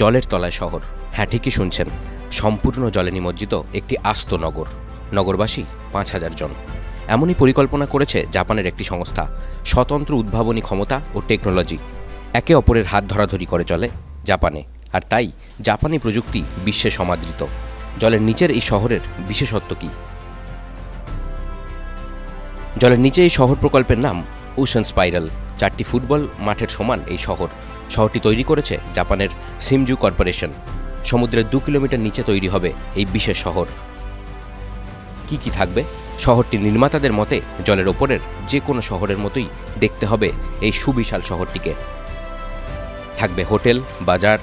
জলের তলায় শহর। হ্যাঁ, ঠিকই শুনছেন, সম্পূর্ণ জলে নিমজ্জিত একটি আস্ত নগর। নগরবাসী ৫,০০০ জন। এমনই পরিকল্পনা করেছে জাপানের একটি সংস্থা। স্বতন্ত্র উদ্ভাবনী ক্ষমতা ও টেকনোলজি একে অপরের হাত ধরাধরি করে চলে জাপানে। আর তাই জাপানি প্রযুক্তি বিশ্বে সমাদৃত। জলের নিচের এই শহরের বিশেষত্ব কী? জলের নিচে এই শহর প্রকল্পের নাম ওশান স্পাইরাল। 4টি ফুটবল মাঠের সমান এই শহরটি তৈরি করেছে জাপানের সিমজু কর্পোরেশন। সমুদ্রের 2 কিলোমিটার নিচে তৈরি হবে এই বিশেষ শহর। কি কি থাকবে? শহরটির নির্মাতাদের মতে জলের ওপরের যে কোনো শহরের মতোই দেখতে হবে এই সুবিশাল শহরটিকে। থাকবে হোটেল, বাজার,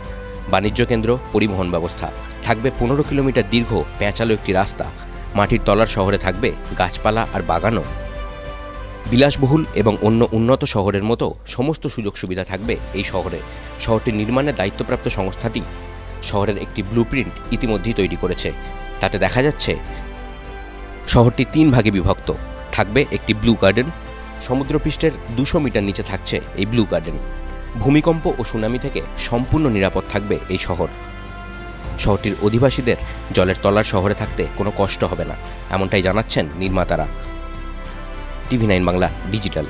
বাণিজ্য কেন্দ্র, পরিবহন ব্যবস্থা। থাকবে 15 কিলোমিটার দীর্ঘ পেঁচালো একটি রাস্তা। মাটির তলার শহরে থাকবে গাছপালা আর বাগানও। বিলাসবহুল এবং অন্য উন্নত শহরের মতো সমস্ত সুযোগ সুবিধা থাকবে এই শহরে। শহরটির নির্মাণের দায়িত্বপ্রাপ্ত সংস্থাটি শহরের একটি ব্লুপ্রিন্ট ইতিমধ্যেই তৈরি করেছে। তাতে দেখা যাচ্ছে শহরটি 3 ভাগে বিভক্ত। থাকবে একটি ব্লু গার্ডেন। সমুদ্রপৃষ্ঠের 200 মিটার নিচে থাকছে এই ব্লু গার্ডেন। ভূমিকম্প ও সুনামি থেকে সম্পূর্ণ নিরাপদ থাকবে এই শহর। শহরটির অধিবাসীদের জলের তলার শহরে থাকতে কোনো কষ্ট হবে না, এমনটাই জানাচ্ছেন নির্মাতারা। TV9 Bangla digital.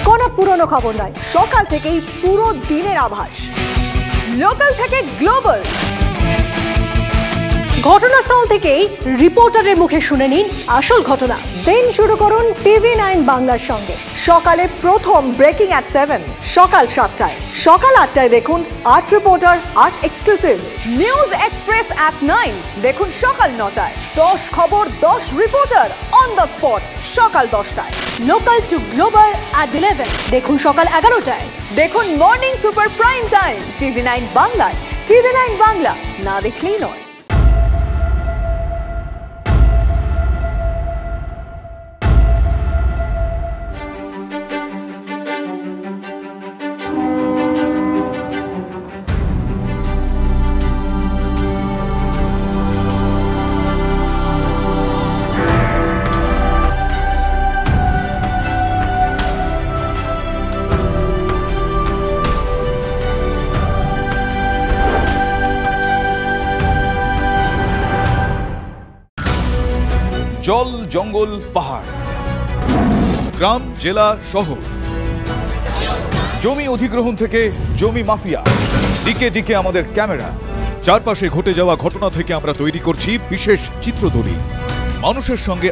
কোনো পুরনো খবর নয়, সকাল থেকেই পুরো দিনের আভাস। লোকাল থেকে গ্লোবাল, ঘটনাস্থল থেকেই রিপোর্টারের মুখে শুনে নিন আসল ঘটনা। দিন শুরু করুন TV9 বাংলার সঙ্গে। সকালে প্রথম ব্রেকিং অ্যাট 7, সকাল 7টায়, সকাল 8টায় দেখুন art reporter, art exclusive. News express at 9 দেখুন সকাল 9টায়। 10 খবর 10 রিপোর্টার অন দ্য স্পট সকাল 10টায়। লোকাল টু গ্লোবাল অ্যাট 11 দেখুন সকাল 11টায়। দেখুন morning super prime time TV9 বাংলায়। TV9 বাংলা, না দেখলেই নয়। জল, জঙ্গল, পাহাড়, গ্রাম, জেলা, শহর, জমি অধিগ্রহণ থেকে জমি মাফিয়া, দিকে দিকে আমাদের ক্যামেরা। চারপাশে ঘটে যাওয়া ঘটনা থেকে আমরা তৈরি করছি বিশেষ চিত্রদলিল। মানুষের সঙ্গে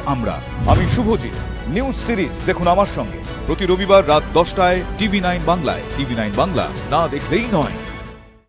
আমি শুভজিৎ। নিউজ সিরিজ দেখুন আমার সঙ্গে প্রতি রবিবার রাত 10টায় TV9 বাংলায়। TV9 বাংলা, না দেখলেই নয়।